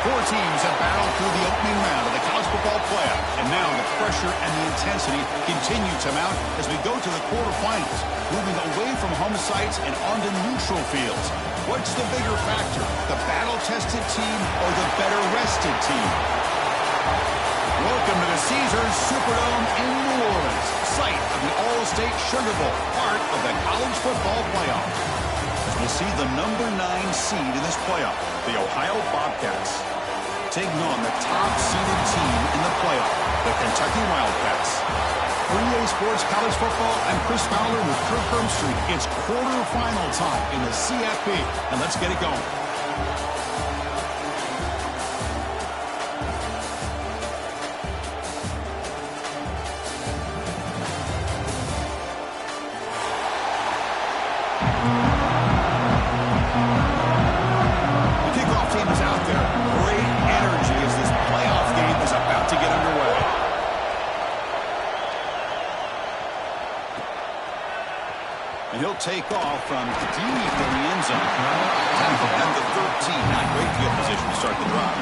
Four teams have battled through the opening round of the college football playoff, and now the pressure and the intensity continue to mount as we go to the quarterfinals, moving away from home sites and onto neutral fields. What's the bigger factor, the battle-tested team or the better-rested team? Welcome to the Caesars Superdome in New Orleans, site of the All-State Sugar Bowl, part of the college football playoff. As we'll see the number 9 seed in this playoff, the Ohio Bobcats, taking on the top-seeded team in the playoff, the Kentucky Wildcats. For EA Sports College Football, I'm Chris Fowler with Kirk Herbstreit. It's quarterfinal time in the CFP, and let's get it going. Take off from deep in the end zone. Tackle at the 13. Not great field position to start the drive.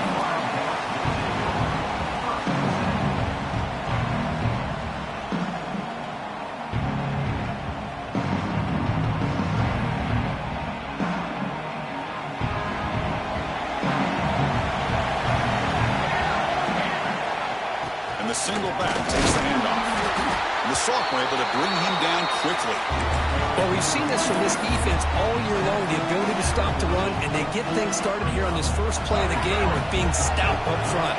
And the single back takes the handoff. And the sophomore able to bring him down quickly. Well, we've seen this from this defense all year long, the ability to stop the run, and they get things started here on this first play of the game with being stout up front.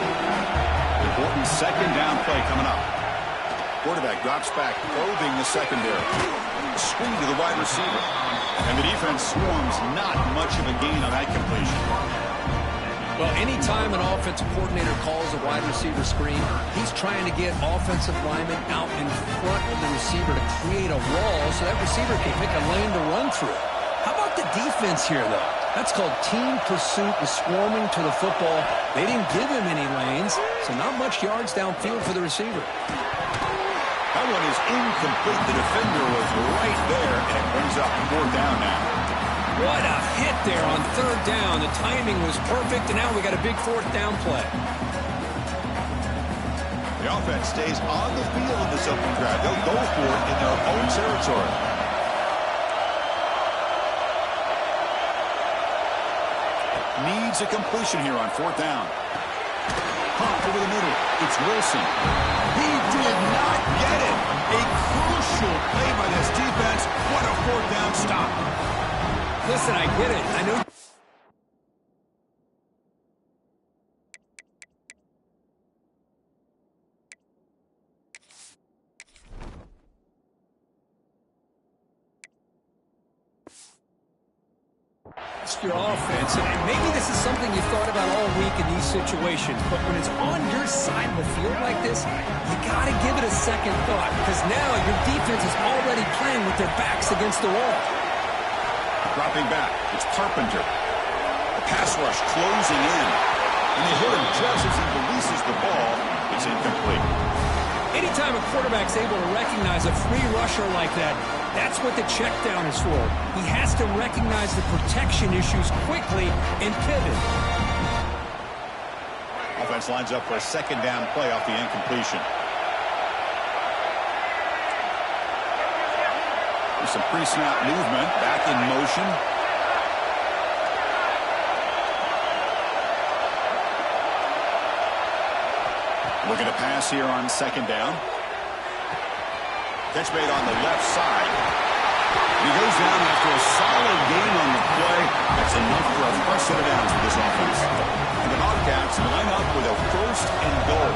Important second down play coming up. Quarterback drops back, probing the secondary. Screen to the wide receiver. And the defense swarms, not much of a gain on that completion. Well, anytime an offensive coordinator calls a wide receiver screen, he's trying to get offensive linemen out in front of the receiver to create a wall so that receiver can pick a lane to run through. How about the defense here, though? That's called team pursuit and swarming to the football. They didn't give him any lanes, so not much yards downfield for the receiver. That one is incomplete. The defender was right there, and it brings up 4th down now. What a hit there on 3rd down. The timing was perfect, and now we got a big 4th down play. The offense stays on the field in this opening drive. They'll go for it in their own territory. Needs a completion here on 4th down. Pump over the middle. It's Wilson. He did not get it. A crucial play by this defense. What a 4th down stop. Listen, I get it. I know. It's your offense, and maybe this is something you thought about all week in these situations, but when it's on your side of the field like this, you got to give it a second thought, because now your defense is already playing with their backs against the wall. Dropping back, it's Carpenter. The pass rush closing in. And they hit him just as he releases the ball. It's incomplete. Anytime a quarterback's able to recognize a free rusher like that, that's what the check down is for. He has to recognize the protection issues quickly and pivot. Offense lines up for a second down play off the incompletion. Some pre-snap movement, back in motion. Looking to pass here on 2nd down. Catch made on the left side. He goes down after a solid gain on the play. That's enough for a fresh set of downs with this offense. And the Bobcats line up with a 1st and goal.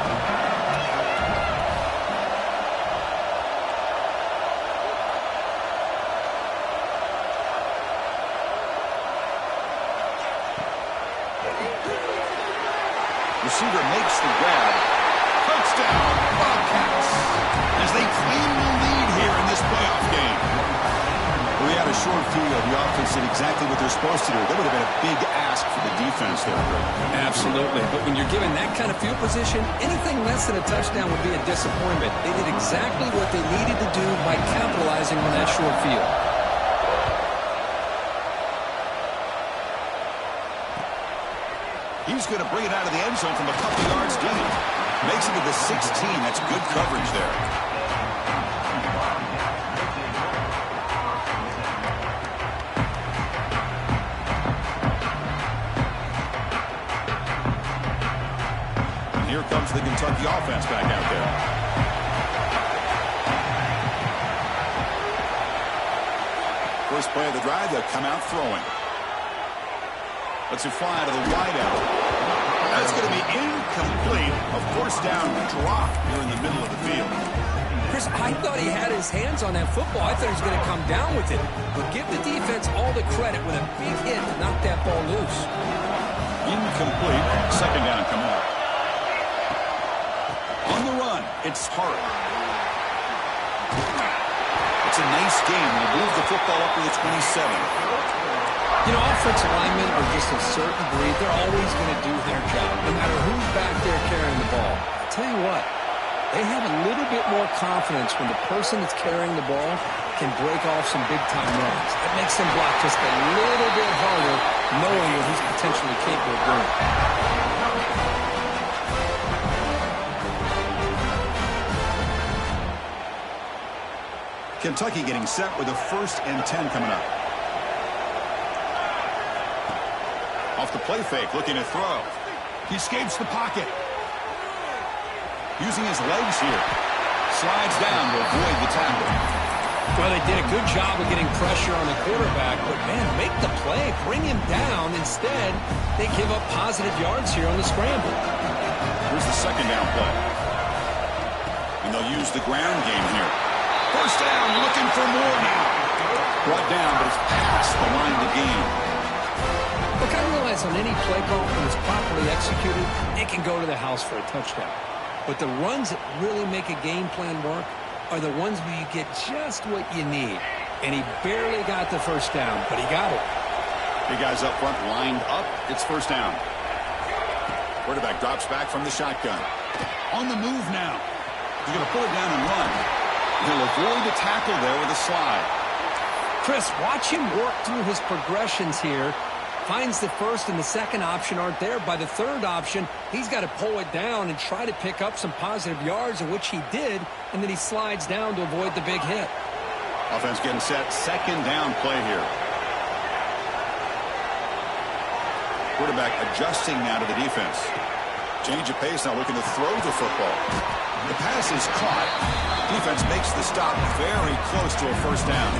Receiver makes the grab. Touchdown, Bobcats, as they claim the lead here in this playoff game. We had a short field. The offense did exactly what they're supposed to do. That would have been a big ask for the defense there. Absolutely. But when you're given that kind of field position, anything less than a touchdown would be a disappointment. They did exactly what they needed to do by capitalizing on that short field. He's going to bring it out of the end zone from a couple yards deep. Makes it to the 16. That's good coverage there. And here comes the Kentucky offense back out there. First play of the drive, they'll come out throwing. Let's fly to the wideout. That's going to be incomplete. A first down drop here in the middle of the field. Chris, I thought he had his hands on that football. I thought he was going to come down with it. But give the defense all the credit with a big hit to knock that ball loose. Incomplete. Second down coming up. On the run, it's Hart. It's a nice game. We'll move the football up to the 27. You know, offensive linemen are just a certain breed. They're always going to do their job, no matter who's back there carrying the ball. I'll tell you what, they have a little bit more confidence when the person that's carrying the ball can break off some big-time runs. That makes them block just a little bit harder, knowing what he's potentially capable of doing. Kentucky getting set with a 1st and 10 coming up. Off the play fake, looking to throw. He escapes the pocket. Using his legs here. Slides down to avoid the tackle. Well, they did a good job of getting pressure on the quarterback, but, man, make the play. Bring him down. Instead, they give up positive yards here on the scramble. Here's the second down play. And they'll use the ground game here. First down, looking for more now. Brought down, but it's past the line of the game. Look, I realize on any play call, when it's properly executed, it can go to the house for a touchdown. But the runs that really make a game plan work are the ones where you get just what you need. And he barely got the first down, but he got it. Big guys up front lined up. It's first down. Quarterback drops back from the shotgun. On the move now. He's going to pull it down and run. He'll avoid the tackle there with a slide. Chris, watch him work through his progressions here. Finds the first and the second option aren't there. By the third option, he's got to pull it down and try to pick up some positive yards, which he did, and then he slides down to avoid the big hit. Offense getting set. Second down play here. Quarterback adjusting now to the defense. Change of pace now, looking to throw the football. The pass is caught. Defense makes the stop very close to a first down.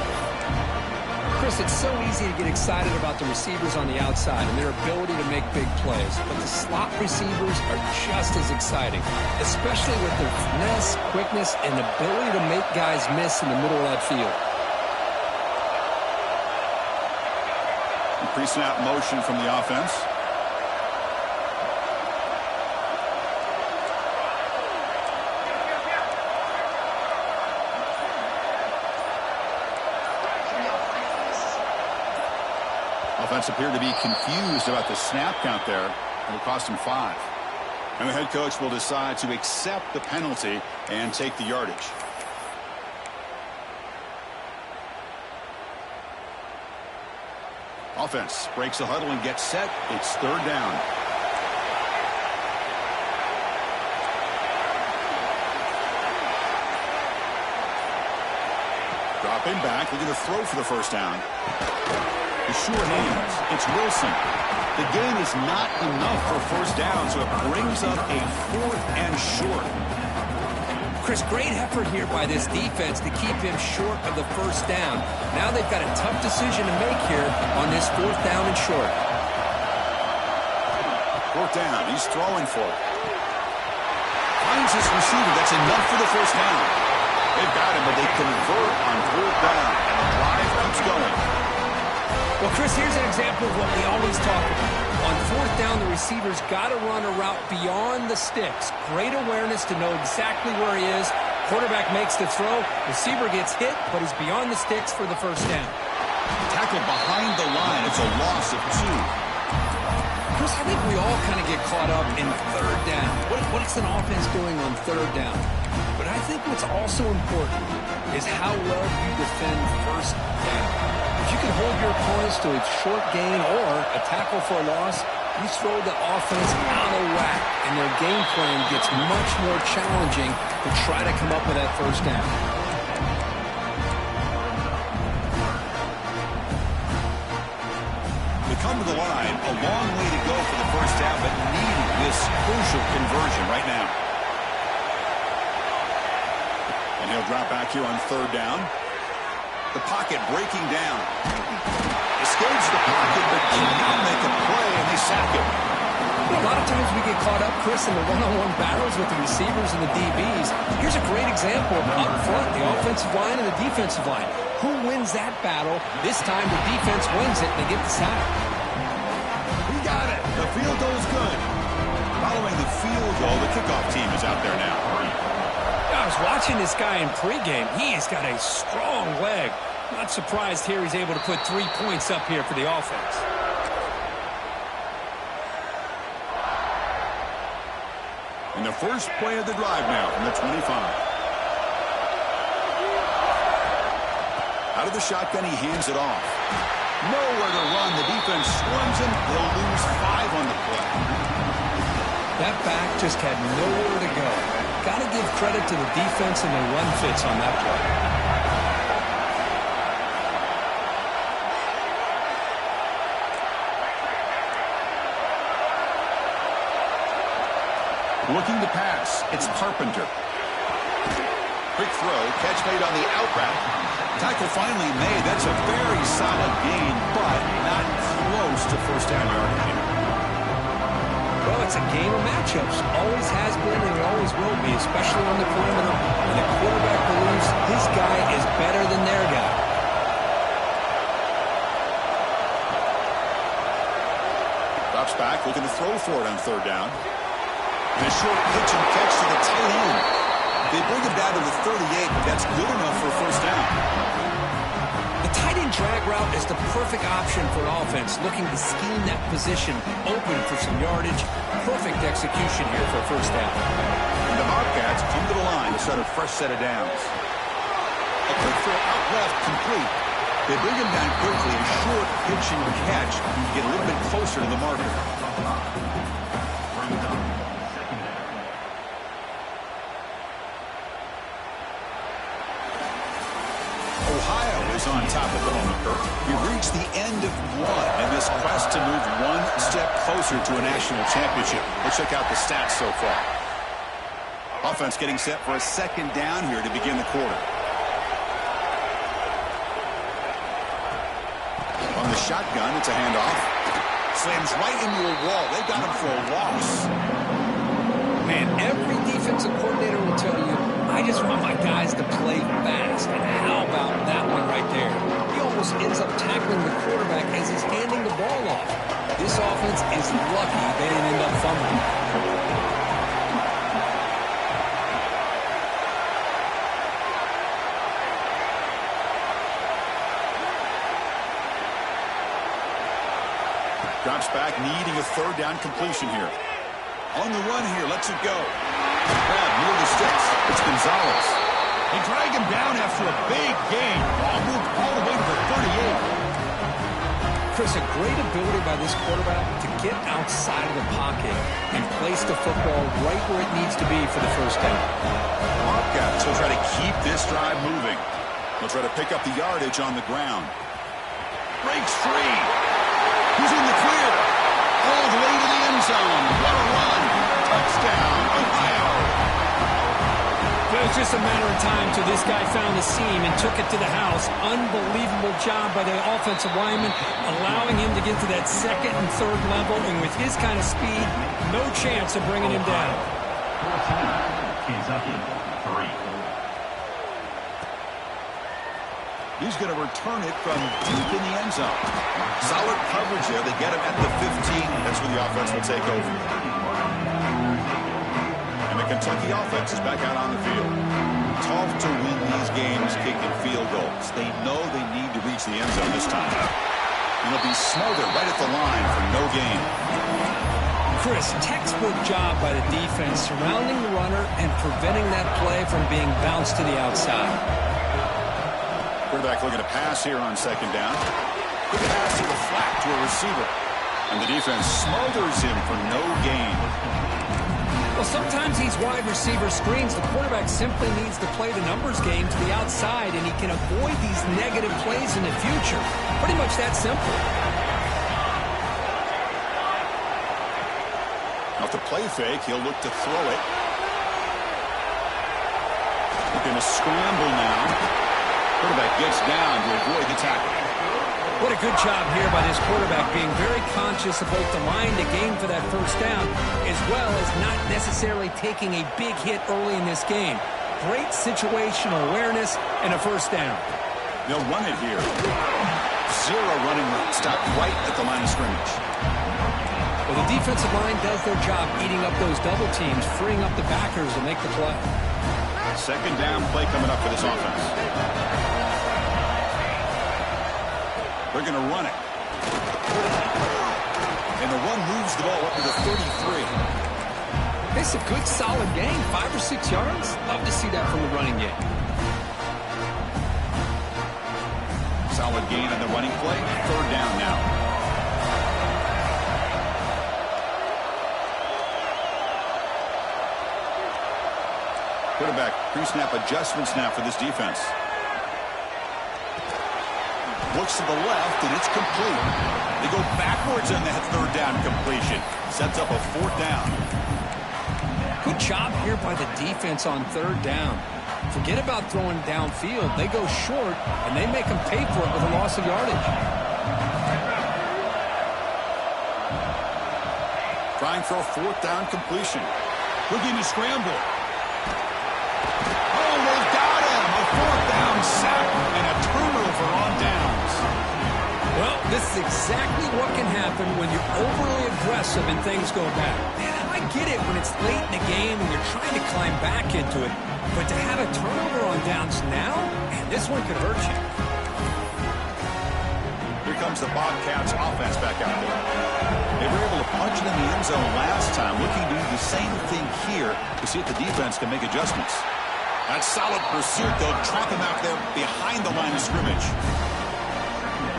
Chris, it's so easy to get excited about the receivers on the outside and their ability to make big plays. But the slot receivers are just as exciting, especially with their finesse, quickness, and ability to make guys miss in the middle of that field. Pre-snap motion from the offense. Offense appeared to be confused about the snap count there. It will cost him 5. And the head coach will decide to accept the penalty and take the yardage. Offense breaks the huddle and gets set. It's third down. Dropping back, looking to throw for the first down. The short hands. It's Wilson. The gain is not enough for first down, so it brings up a 4th and short. Chris, great effort here by this defense to keep him short of the first down. Now they've got a tough decision to make here on this 4th down and short. 4th down. He's throwing for it. Finds his receiver. That's enough for the first down. They've got him, but they convert on 4th down, and the drive keeps going. Well, Chris, here's an example of what we always talk about. On 4th down, the receiver's got to run a route beyond the sticks. Great awareness to know exactly where he is. Quarterback makes the throw. Receiver gets hit, but he's beyond the sticks for the first down. Tackle behind the line. It's a loss of 2. Chris, I think we all kind of get caught up in third down. What is an offense doing on third down? But I think what's also important is how well you defend first down. If you can hold your opponents to a short gain or a tackle for a loss, You throw the offense out of whack, and their game plan gets much more challenging to try to come up with that first down. They come to the line, a long way to go for the first down, but needing this crucial conversion right now. And he'll drop back here on third down. The pocket breaking down. Escapes the pocket, but cannot make a play, and they sack him. A lot of times we get caught up, Chris, in the one-on-one battles with the receivers and the DBs. Here's a great example of up front, the offensive line and the defensive line. Who wins that battle? This time the defense wins it, and they get the sack. He got it. The field goal is good. Following the field goal, the kickoff team is out there now. I was watching this guy in pregame. He has got a strong leg. Not surprised here he's able to put 3 points up here for the offense. And the first play of the drive now from the 25. Out of the shotgun, he hands it off. Nowhere to run. The defense swarms him. They'll lose 5 on the play. That back just had nowhere to go. Got to give credit to the defense and the run fits on that play. Looking to pass. It's Carpenter. Quick throw. Catch made on the out route. Tackle finally made. That's a very solid gain, but not close to first down yardage here. Well, it's a game of matchups. Always has been and it always will be, especially on the perimeter. And the quarterback believes his guy is better than their guy. Drops back, looking to throw for it on third down. And a short pitch and catch to the tight end. They bring him down to the 38, but that's good enough for a first down. The tight end drag route is the perfect option for an offense looking to scheme that position open for some yardage. Perfect execution here for a first down. And the Bobcats come to the line to start a fresh set of downs. A quick throw out left, complete. They bring him down quickly. A short pitch and catch to get a little bit closer to the marker. Ohio is on top of the moment, Kirk. We've reached the end of one in this quest to move one step closer to a national championship. Let's check out the stats so far. Offense getting set for a second down here to begin the quarter. On the shotgun, it's a handoff. Slams right into a wall. They got him for a loss. Man, every defensive coordinator will tell you, I just want my guys to play fast. And how about that one right there? He almost ends up tackling the quarterback as he's handing the ball off. This offense is lucky they didn't end up fumbling. Drops back, needing a third down completion here. On the run here, lets it go. Grab near the sticks. It's Gonzalez. They drag him down after a big gain. Ball moved all the way to the 38. Chris, a great ability by this quarterback to get outside of the pocket and place the football right where it needs to be for the first down. Bobcats will try to keep this drive moving. They'll try to pick up the yardage on the ground. Breaks free. He's in the clear. All the way to the end zone. What a run. Touchdown, Ohio. It was just a matter of time till this guy found the seam and took it to the house. Unbelievable job by the offensive lineman, allowing him to get to that second and third level. And with his kind of speed, no chance of bringing him down. Kentucky, 3. He's going to return it from deep in the end zone. Solid coverage there. They get him at the 15. That's where the offense will take over. And the Kentucky offense is back out on the field. Tough to win these games kicking field goals. They know they need to reach the end zone this time. And they'll be smothered right at the line for no gain. Chris, textbook job by the defense surrounding the runner and preventing that play from being bounced to the outside. Quarterback looking to pass here on second down. Good pass to the flat to a receiver. And the defense smothers him for no gain. Well, sometimes these wide receiver screens, the quarterback simply needs to play the numbers game to the outside, and he can avoid these negative plays in the future. Pretty much that simple. Off the play fake, he'll look to throw it. Looking to scramble now. Quarterback gets down to avoid the tackle. What a good job here by this quarterback, being very conscious of both the line to gain for that first down, as well as not necessarily taking a big hit early in this game. Great situational awareness and a first down. They'll run it here. Zero running room. Stop right at the line of scrimmage. Well, the defensive line does their job eating up those double teams, freeing up the backers to make the play. Second down play coming up for this offense. They're going to run it. And the run moves the ball up to the 33. It's a good, solid gain. 5 or 6 yards. Love to see that from the running game. Solid gain on the running play. Third down now. Quarterback pre-snap adjustments now for this defense. Looks to the left, and it's complete. They go backwards on that third down completion. Sets up a fourth down. Good job here by the defense on third down. Forget about throwing downfield. They go short, and they make them pay for it with a loss of yardage. Trying for a fourth down completion. Looking to scramble. Oh, they've got him. A fourth down sack and a turnover on downs. Well, this is exactly what can happen when you're overly aggressive and things go bad. Man, I get it when it's late in the game and you're trying to climb back into it. But to have a turnover on downs now, man, this one could hurt you. Here comes the Bobcats offense back out there. They were able to punch it in the end zone last time, looking to do the same thing here to see if the defense can make adjustments. That solid pursuit, they'll trap him out there behind the line of scrimmage.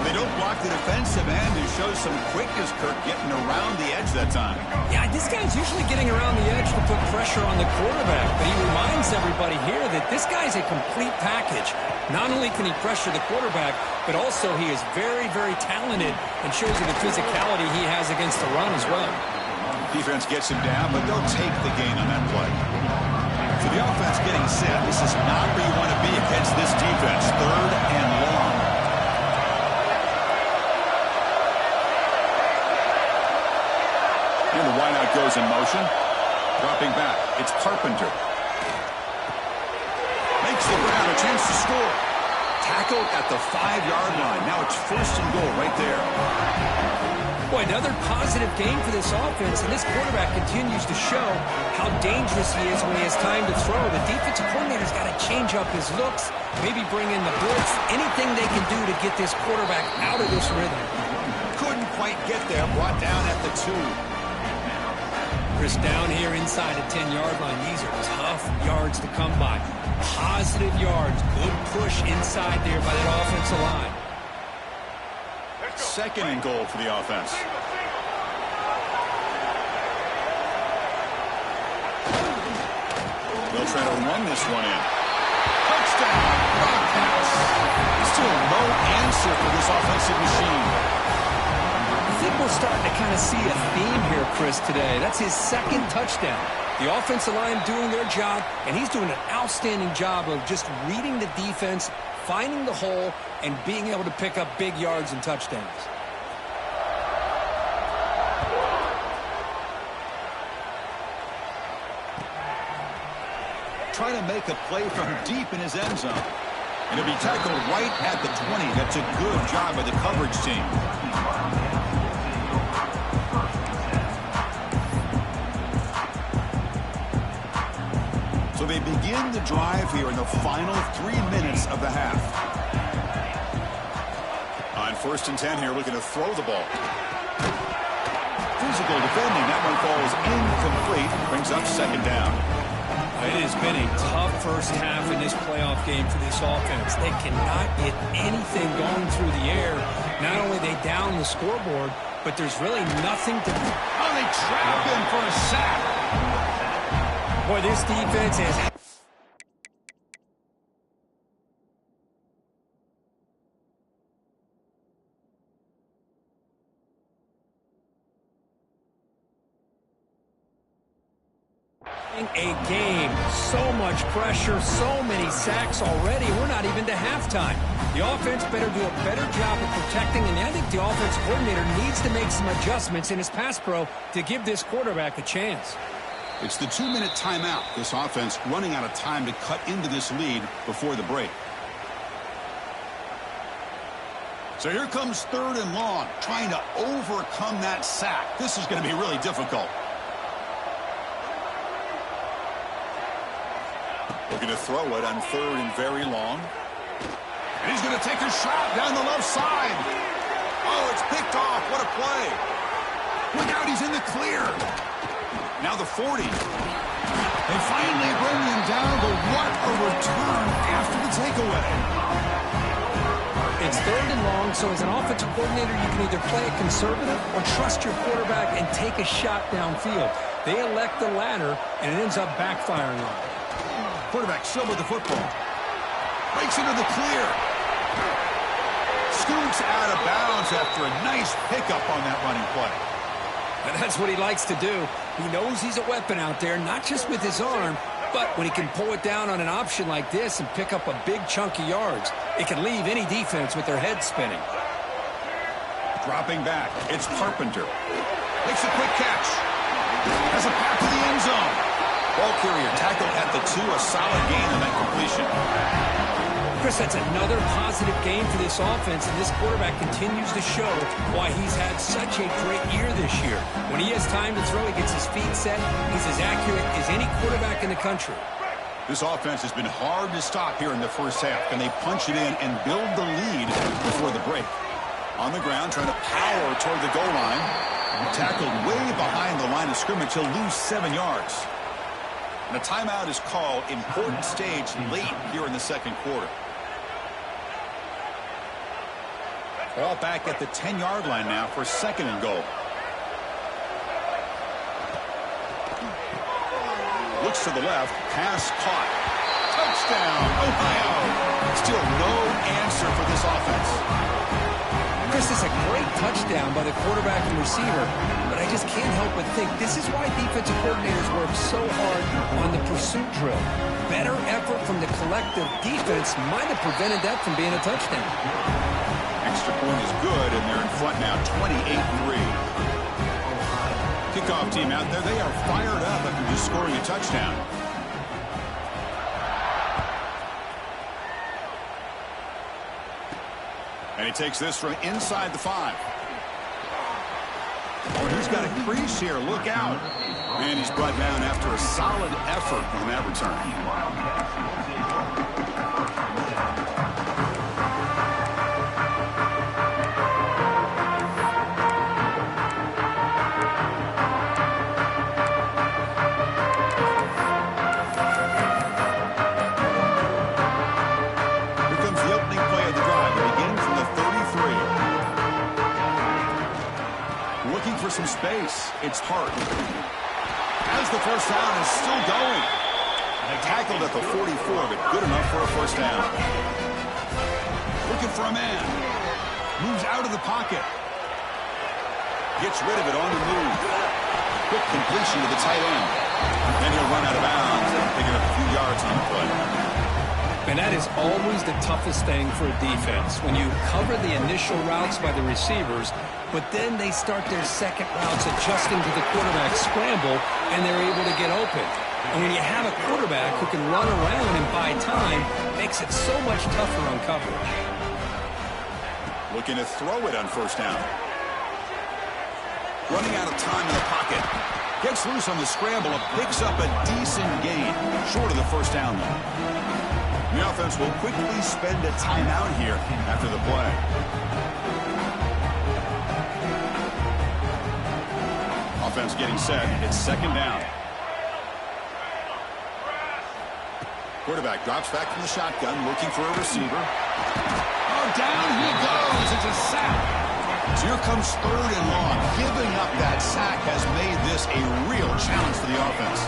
They don't block the defensive end, who shows some quickness, Kirk, getting around the edge that time. Yeah, this guy's usually getting around the edge to put pressure on the quarterback, but he reminds everybody here that this guy's a complete package. Not only can he pressure the quarterback, but also he is very, very talented and shows you the physicality he has against the run as well. Defense gets him down, but they'll take the gain on that play. For the offense getting set, this is not where you want to be against this defense. Third and long. And the wideout goes in motion. Dropping back. It's Carpenter. Makes the grab, a chance to score. Tackled at the 5-yard line. Now it's first and goal right there. Boy, another positive game for this offense, and this quarterback continues to show how dangerous he is when he has time to throw. The defensive coordinator's got to change up his looks, maybe bring in the blitz, anything they can do to get this quarterback out of this rhythm. Couldn't quite get there, brought down at the 2. Chris, down here inside the 10-yard line, these are tough yards to come by. Positive yards, good push inside there by that offensive line. Second and goal for the offense. They'll try to run this one in. Touchdown! Bobcats. Still no answer for this offensive machine. I think we're starting to kind of see a theme here, Chris, today. That's his second touchdown. The offensive line doing their job, and he's doing an outstanding job of just reading the defense, finding the hole, and being able to pick up big yards and touchdowns. Trying to make a play from deep in his end zone. And he'll be tackled right at the 20. That's a good job by the coverage team. So they begin the drive here in the final 3 minutes of the half. On first and 10 here, looking to throw the ball. Physical defending. That one falls incomplete. Brings up second down. It has been a tough first half in this playoff game for this offense. They cannot get anything going through the air. Not only are they down the scoreboard, but there's really nothing to... Oh, they trap him for a sack. Boy, this defense is... a game. So much pressure, so many sacks already. We're not even to halftime. The offense better do a better job of protecting, and I think the offense coordinator needs to make some adjustments in his pass pro to give this quarterback a chance. It's the 2-minute timeout. This offense running out of time to cut into this lead before the break. So here comes 3rd and long, trying to overcome that sack. This is going to be really difficult. Looking to throw it on 3rd and very long. And he's going to take a shot down the left side. Oh, it's picked off. What a play. Look out, he's in the clear. Now the 40. They finally bring him down, but what a return after the takeaway. It's 3rd and long, so as an offensive coordinator, you can either play it conservative or trust your quarterback and take a shot downfield. They elect the latter, and it ends up backfiring on them. Quarterback still with the football. Breaks into the clear. Scoots out of bounds after a nice pickup on that running play. And that's what he likes to do. He knows he's a weapon out there, not just with his arm, but when he can pull it down on an option like this and pick up a big chunk of yards, it can leave any defense with their head spinning. Dropping back, it's Carpenter. Makes a quick catch. Has a path to the end zone. Ball carrier tackled at the 2, a solid gain on that completion. Chris, that's another positive game for this offense, and this quarterback continues to show why he's had such a great year this year. When he has time to throw, he gets his feet set. He's as accurate as any quarterback in the country. This offense has been hard to stop here in the first half. Can they punch it in and build the lead before the break? On the ground, trying to power toward the goal line. Tackled way behind the line of scrimmage. He'll lose 7 yards. And a timeout is called. Important stage late here in the second quarter. All back at the 10-yard line now for 2nd and goal. Looks to the left. Pass caught. Touchdown, Ohio. Still no answer for this offense. Chris, is a great touchdown by the quarterback and receiver, but I just can't help but think this is why defensive coordinators work so hard on the pursuit drill. Better effort from the collective defense might have prevented that from being a touchdown. Extra point is good, and they're in front now, 28-3. Kickoff team out there, they are fired up after just scoring a touchdown. And he takes this from inside the 5. Oh, he's got a crease here. Look out. And he's brought down after a solid effort on that return. Some space. It's Hart. As the first down is still going. Tackled at the 44, but good enough for a first down. Looking for a man. Moves out of the pocket. Gets rid of it on the move. Quick completion to the tight end. Then he'll run out of bounds and pick up a few yards on the play. And that is always the toughest thing for a defense. When you cover the initial routes by the receivers, but then they start their second routes adjusting to the quarterback scramble, and they're able to get open. And when you have a quarterback who can run around and buy time, it makes it so much tougher on coverage. Looking to throw it on first down. Running out of time in the pocket. Gets loose on the scramble and picks up a decent gain. Short of the first down, though. The offense will quickly spend a timeout here after the play. Offense getting set. It's second down. Quarterback drops back from the shotgun, looking for a receiver. Oh, down he goes. It's a sack. So here comes 3rd and long. Giving up that sack has made this a real challenge for the offense.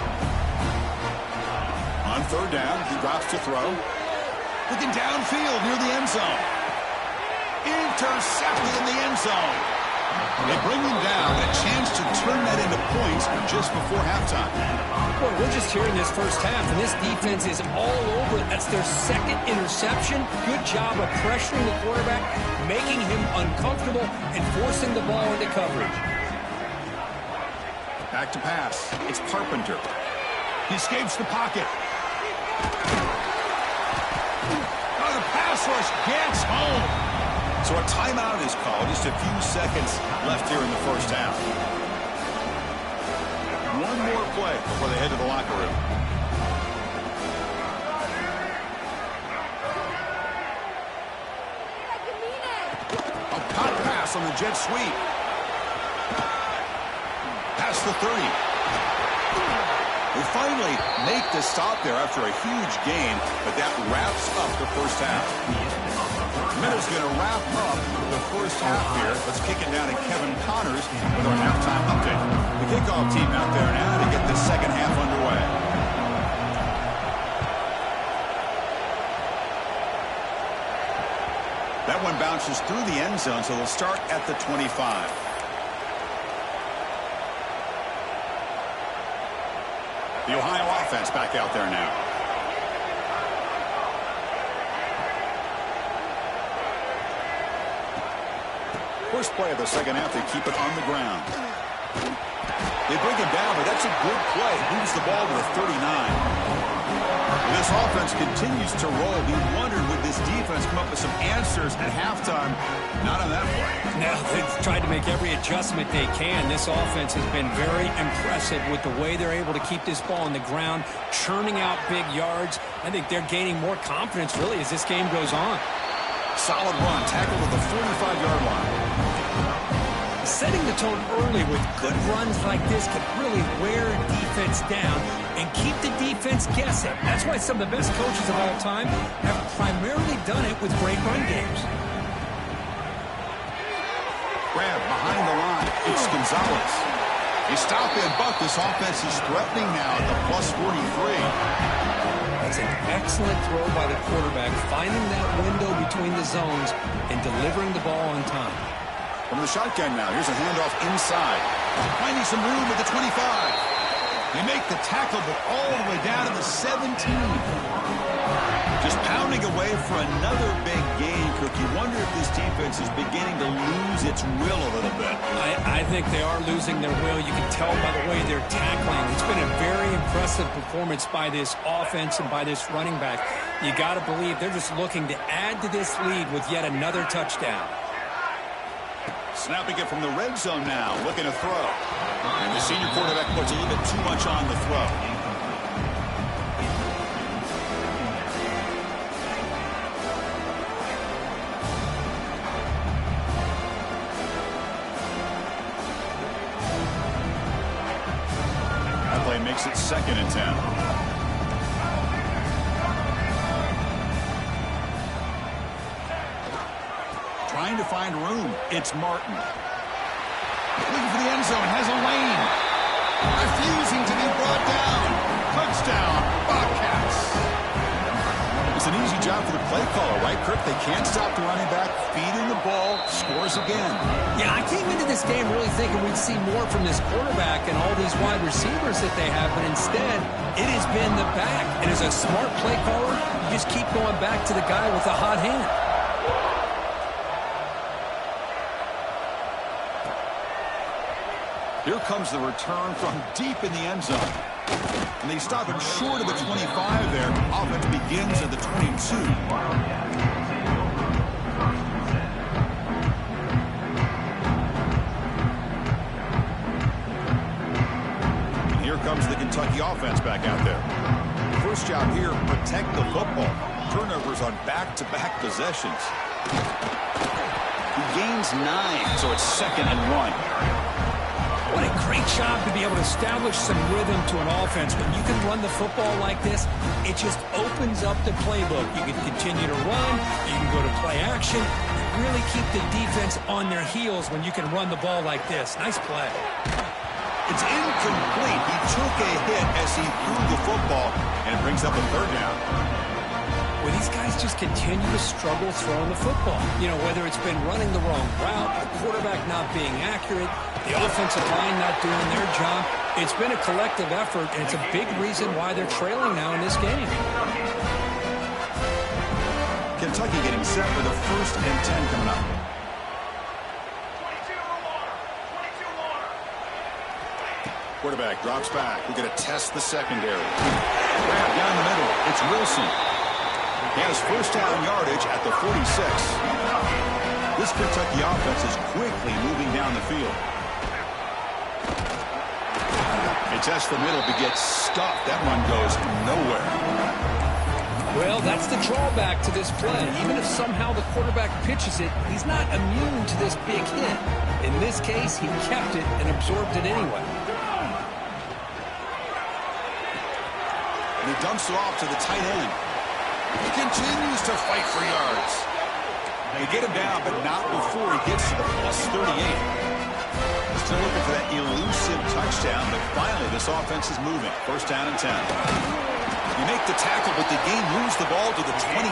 On 3rd down, he drops to throw. Looking downfield near the end zone. Intercepted in the end zone. They bring him down, a chance to turn that into points just before halftime. Boy, we're just here in this first half, and this defense is all over it. That's their 2nd interception. Good job of pressuring the quarterback, making him uncomfortable, and forcing the ball into coverage. Back to pass. It's Carpenter. He escapes the pocket. Oh, the pass rush gets home. So a timeout is called. Just a few seconds left here in the first half. One more play before they head to the locker room. A pop pass on the jet sweep. Past the 30. They finally make the stop there after a huge gain, but that wraps up the first half. Minutes going to wrap up the first half here. Let's kick it down to Kevin Connors with our halftime update. The kickoff team out there now to get the second half underway. That one bounces through the end zone, so they'll start at the 25. The Ohio offense back out there now. First play of the second half, they keep it on the ground. They bring him down, but that's a good play. Moves the ball to the 39. This offense continues to roll. We wondered, would this defense come up with some answers at halftime? Not on that play. Now they've tried to make every adjustment they can. This offense has been very impressive with the way they're able to keep this ball on the ground, churning out big yards. I think they're gaining more confidence, really, as this game goes on. Solid run, tackled at the 45-yard line. Setting the tone early with good runs like this can really wear defense down and keep the defense guessing. That's why some of the best coaches of all time have primarily done it with great run games. Grab behind the line. It's Gonzalez. They stop and buck. This offense is threatening now at the plus 43. That's an excellent throw by the quarterback, finding that window between the zones and delivering the ball on time. From the shotgun now, here's a handoff inside. Finding some room at the 25. They make the tackle, but all the way down to the 17. Just pounding away for another big gain, Kirk. You wonder if this defense is beginning to lose its will a little bit. I think they are losing their will. You can tell by the way they're tackling. It's been a very impressive performance by this offense and by this running back. You got to believe they're just looking to add to this lead with yet another touchdown. Snapping it from the red zone now, looking to throw. And the senior quarterback puts a little bit too much on the throw. That play makes it 2nd and 10. Trying to find room. It's Martin. Looking for the end zone. Has a lane. Refusing to be brought down. Touchdown. Bobcats. It's an easy job for the play caller, right, Kirk? They can't stop the running back. Feeding the ball. Scores again. Yeah, I came into this game really thinking we'd see more from this quarterback and all these wide receivers that they have, but instead, it has been the back. And as a smart play caller, you just keep going back to the guy with the hot hand. Here comes the return from deep in the end zone. And they stop it short of the 25 there. Offense begins at the 22. And here comes the Kentucky offense back out there. First job here, protect the football. Turnovers on back-to-back possessions. He gains 9, so it's 2nd and 1. What a great job to be able to establish some rhythm to an offense. When you can run the football like this, it just opens up the playbook. You can continue to run, you can go to play action, really keep the defense on their heels when you can run the ball like this. Nice play. It's incomplete. He took a hit as he threw the football, and it brings up a third down. Well, these guys just continue to struggle throwing the football. You know, whether it's been running the wrong route, the quarterback not being accurate, the offensive line not doing their job. It's been a collective effort, and it's a big reason why they're trailing now in this game. Kentucky getting set for the 1st and 10 coming up. Quarterback drops back. We're going to test the secondary. Grab down the middle. It's Wilson. He has first down yardage at the 46. This Kentucky offense is quickly moving down the field. They test the middle but get stuffed. That one goes nowhere. Well, that's the drawback to this play. Even if somehow the quarterback pitches it, he's not immune to this big hit. In this case, he kept it and absorbed it anyway. And he dumps it off to the tight end. He continues to fight for yards. They get him down, but not before he gets to the +38. Still looking for that elusive touchdown, but finally this offense is moving. First down and 10. You make the tackle, but the game moves the ball to the 28.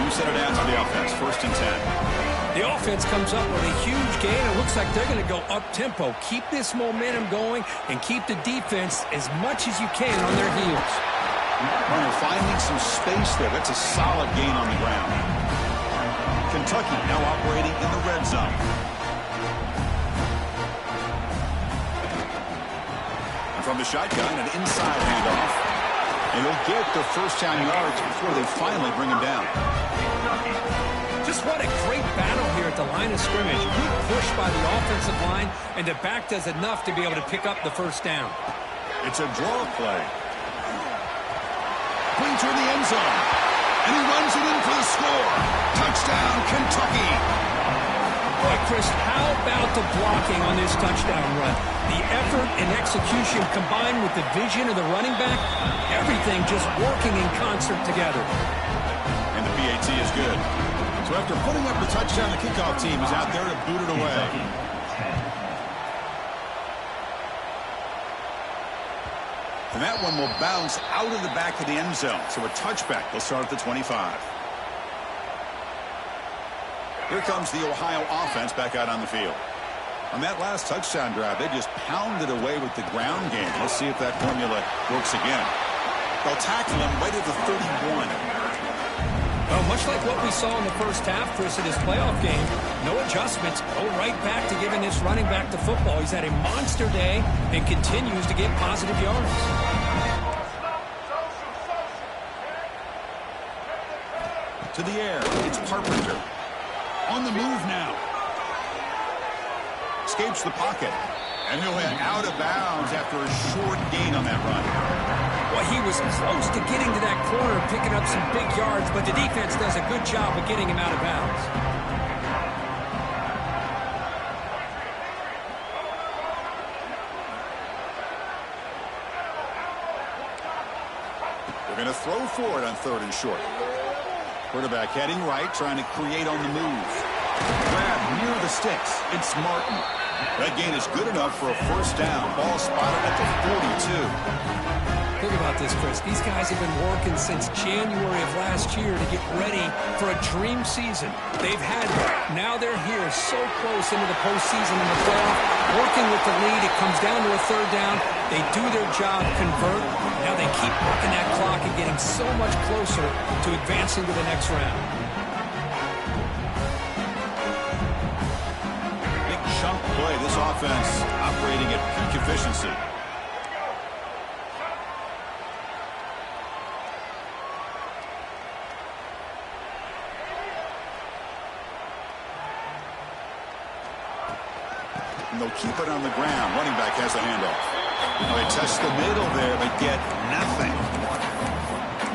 You set it down to the offense. First and 10. The offense comes up with a huge gain. It looks like they're going to go up-tempo. Keep this momentum going and keep the defense as much as you can on their heels. Runner finding some space there. That's a solid gain on the ground. Kentucky now operating in the red zone. And from the shotgun, an inside handoff. And he'll get the first down yards before they finally bring him down. Just what a great battle here at the line of scrimmage. Good push by the offensive line, and the back does enough to be able to pick up the first down. It's a draw play. Clean through the end zone. And he runs it in for the score. Touchdown, Kentucky. Boy, Chris, how about the blocking on this touchdown run? The effort and execution combined with the vision of the running back, everything just working in concert together. And the PAT is good. So after putting up the touchdown, the kickoff team is out there to boot it away. And that one will bounce out of the back of the end zone. So a touchback. They'll start at the 25. Here comes the Ohio offense back out on the field. On that last touchdown drive, they just pounded away with the ground game. Let's see if that formula works again. They'll tackle him right at the 31. Well, much like what we saw in the first half, Chris, in his playoff game, no adjustments. Go right back to giving this running back the football. He's had a monster day and continues to get positive yards. To the air, it's Carpenter. On the move now. Escapes the pocket. And he'll head out of bounds after a short gain on that run. Well, he was close to getting to that corner, picking up some big yards, but the defense does a good job of getting him out of bounds. They're going to throw for it on 3rd and short. Quarterback heading right, trying to create on the move. Grab near the sticks. It's Martin. That gain is good enough for a first down. Ball spotted at the 42. Think about this, Chris. These guys have been working since January of last year to get ready for a dream season. They've had it. Now they're here so close into the postseason and the playoff. Working with the lead, it comes down to a 3rd down. They do their job, convert. Now they keep working that clock and getting so much closer to advancing to the next round. Big chunk play. This offense operating at peak efficiency. And they'll keep it on the ground. Running back has a handoff. Now they test the middle there, but get nothing.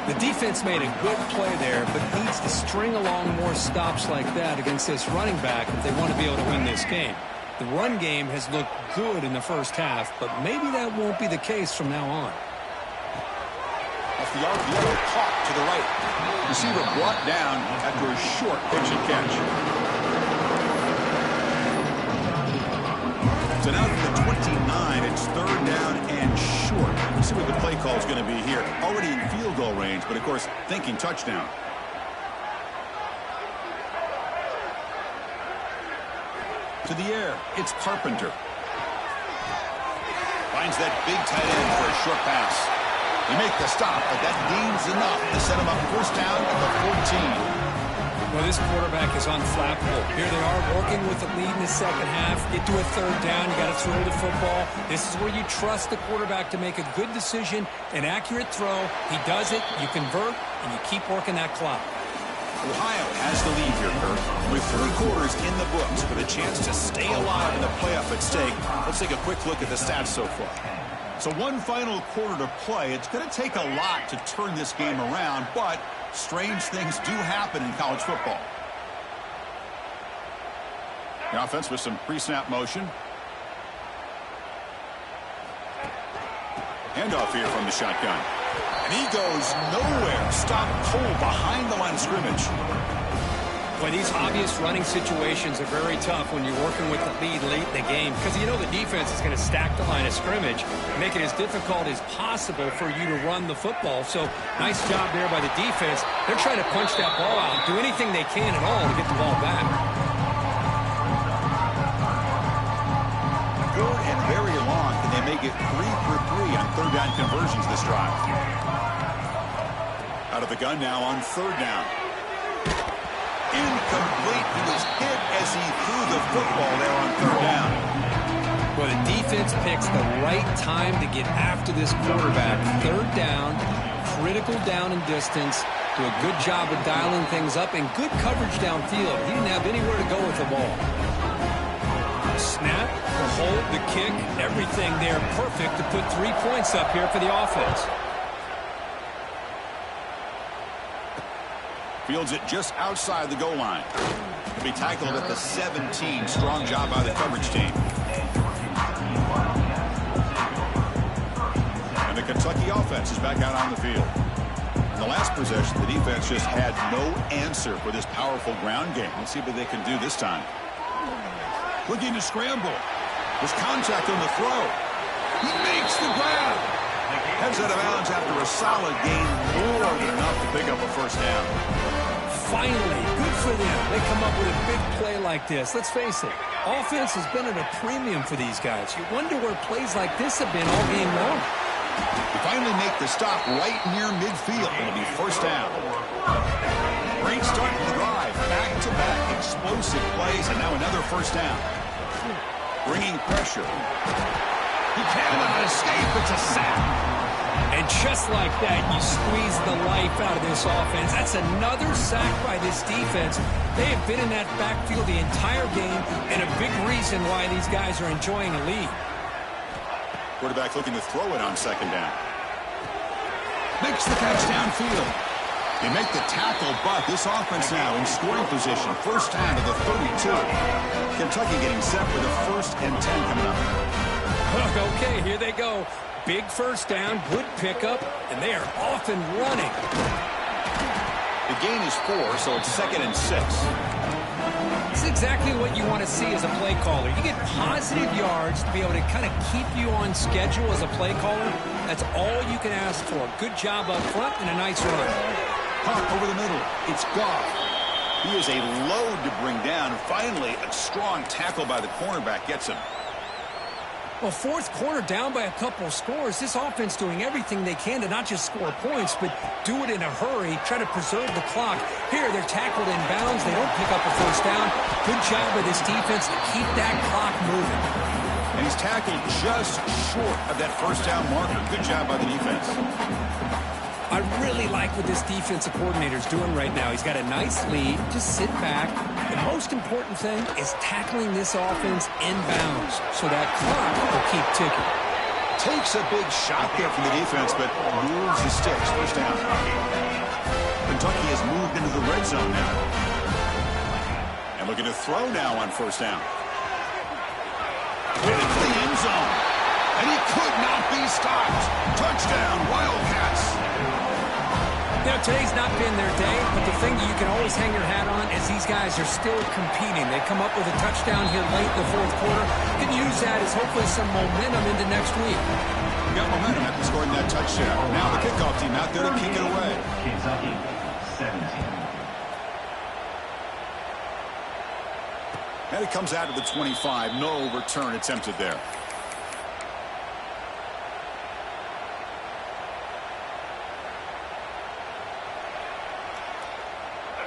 The defense made a good play there, but needs to string along more stops like that against this running back if they want to be able to win this game. The run game has looked good in the first half, but maybe that won't be the case from now on. Off the RPO, caught to the right. Receiver brought down after a short pitch and catch. So now from the 29, it's third down and short. Let's see what the play call is going to be here. Already in field goal range, but of course, thinking touchdown. To the air, it's Carpenter. Finds that big tight end for a short pass. They make the stop, but that gains enough to set him up first down at the 14. Well, this quarterback is unflappable. Here they are working with the lead in the second half. Get to a third down, you got to throw the football. This is where you trust the quarterback to make a good decision, an accurate throw. He does it, you convert, and you keep working that clock. Ohio has the lead here, Kirk. With 3 quarters in the books with a chance to stay alive in the playoff at stake, let's take a quick look at the stats so far. So one final quarter to play. It's going to take a lot to turn this game around, but strange things do happen in college football. The offense with some pre-snap motion. Handoff here from the shotgun. And he goes nowhere. Stopped cold behind the line of scrimmage. Well, these obvious running situations are very tough when you're working with the lead late in the game because you know the defense is going to stack the line of scrimmage, make it as difficult as possible for you to run the football. So nice job there by the defense. They're trying to punch that ball out, do anything they can at all to get the ball back. Good and very long. Can they make it 3 for 3 on third down conversions this drive? Out of the gun now on third down. Incomplete. He was hit as he threw the football there on third down. Well, the defense picks the right time to get after this quarterback. Third down, critical down and distance. Do a good job of dialing things up and good coverage downfield. He didn't have anywhere to go with the ball. Snap, the hold, the kick, everything there perfect to put 3 points up here for the offense. Fields it just outside the goal line. He'll be tackled at the 17. Strong job by the coverage team. And the Kentucky offense is back out on the field. In the last possession, the defense just had no answer for this powerful ground game. Let's see what they can do this time. Looking to scramble. There's contact on the throw. He makes the grab. Heads out of bounds after a solid gain, more than enough to pick up a first down. Finally, good for them. They come up with a big play like this. Let's face it, offense has been at a premium for these guys. You wonder where plays like this have been all game long. They finally make the stop right near midfield. It'll be first down. Great start to the drive. Back-to-back explosive plays, and now another first down. Bringing pressure. He cannot escape. It's a sack. And just like that, you squeeze the life out of this offense. That's another sack by this defense. They have been in that backfield the entire game, and a big reason why these guys are enjoying a lead. Quarterback looking to throw it on second down. Makes the catch downfield. They make the tackle, but this offense now in scoring position. First down to the 32. Kentucky getting set for the 1st and 10 coming up. Okay, here they go. Big first down, good pickup, and they are off and running. The gain is 4, so it's 2nd and 6. This is exactly what you want to see as a play caller. You get positive yards to be able to kind of keep you on schedule as a play caller. That's all you can ask for. Good job up front and a nice run. Hawk over the middle. It's Goff. He is a load to bring down. Finally, a strong tackle by the cornerback gets him. Well, fourth quarter down by a couple of scores. This offense doing everything they can to not just score points, but do it in a hurry, try to preserve the clock. Here, they're tackled in bounds. They don't pick up a first down. Good job by this defense to keep that clock moving. And he's tackled just short of that first down marker. Good job by the defense. I really like what this defensive coordinator is doing right now. He's got a nice lead. Just sit back. The most important thing is tackling this offense in bounds so that clock will keep ticking. Takes a big shot there from the defense, but moves the sticks. First down. Kentucky has moved into the red zone now. And looking to throw now on first down. Headed for the end zone. And he could not be stopped. Touchdown, Wildcats. You know, today's not been their day, but the thing you can always hang your hat on is these guys are still competing. They come up with a touchdown here late in the fourth quarter. You can use that as hopefully some momentum into next week. Got momentum after scoring that touchdown. Now the kickoff team out there to kick it away. Kentucky, 17. And it comes out to the 25. No return attempted there.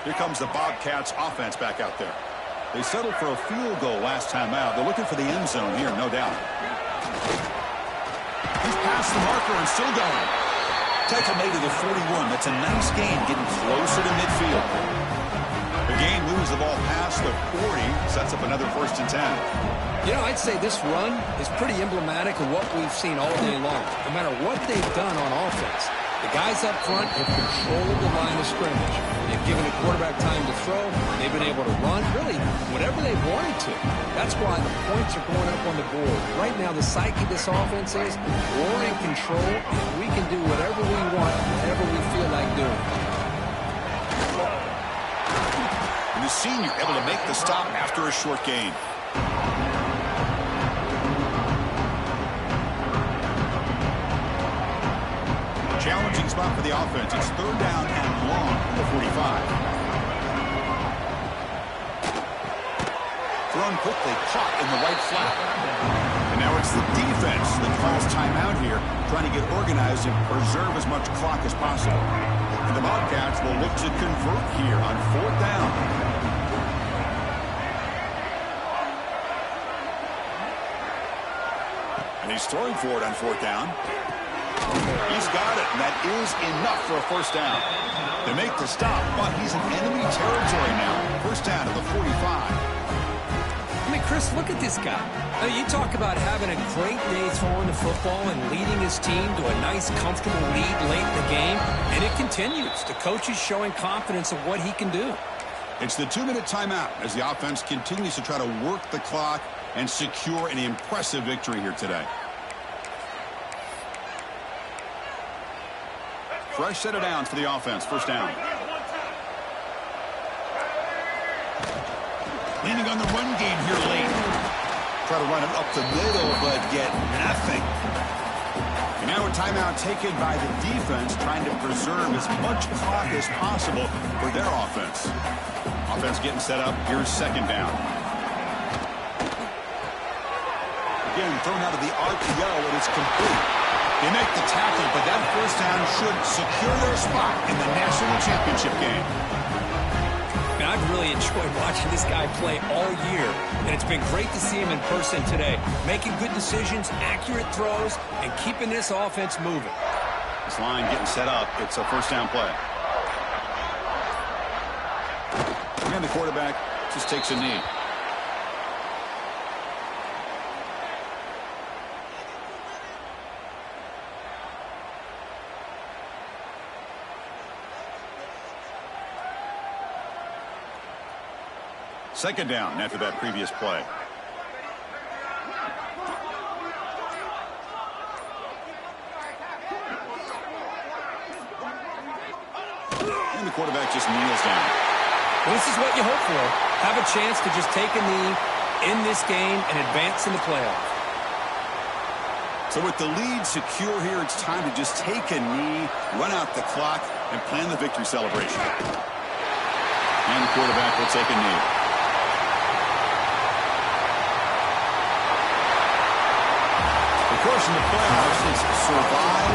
Here comes the Bobcats offense back out there. They settled for a field goal last time out. They're looking for the end zone here, no doubt. He's past the marker and still going. Tackle made to the 41. That's a nice gain, getting closer to midfield. The gain moves the ball past the 40, sets up another 1st and 10. You know, I'd say this run is pretty emblematic of what we've seen all day long. No matter what they've done on offense, the guys up front have controlled the line of scrimmage. They've given the quarterback time to throw. They've been able to run, really, whatever they've wanted to. That's why the points are going up on the board. Right now, the psyche of this offense is we're in control, and we can do whatever we want, whatever we feel like doing. And the senior able to make the stop after a short gain. Challenging spot for the offense. It's 3rd down and long from the 45. Thrown quickly, caught in the right flat. And now it's the defense that calls timeout here, trying to get organized and preserve as much clock as possible. And the Bobcats will look to convert here on 4th down. And he's throwing for it on 4th down. He's got it, and that is enough for a 1st down. They make the stop, but he's in enemy territory now. 1st down to the 45. I mean, Chris, look at this guy. I mean, you talk about having a great day throwing the football and leading his team to a nice, comfortable lead late in the game, and it continues. The coach is showing confidence of what he can do. It's the 2-minute timeout as the offense continues to try to work the clock and secure an impressive victory here today. Fresh set of downs for the offense. 1st down. Leaning on the run game here late. Try to run it up the middle, but get nothing. And now a timeout taken by the defense, trying to preserve as much clock as possible for their offense. Offense getting set up. Here's 2nd down. Again, thrown out of the RPO, and it's complete. They make the tackle, but that 1st down should secure their spot in the national championship game. And I've really enjoyed watching this guy play all year, and it's been great to see him in person today, making good decisions, accurate throws, and keeping this offense moving. This line getting set up. It's a 1st down play. And the quarterback just takes a knee. Second down after that previous play. And the quarterback just kneels down. Well, this is what you hope for. Have a chance to just take a knee in this game and advance in the playoff. So with the lead secure here, it's time to just take a knee, run out the clock, and plan the victory celebration. And the quarterback will take a knee. Of course, in the playoffs, it's survive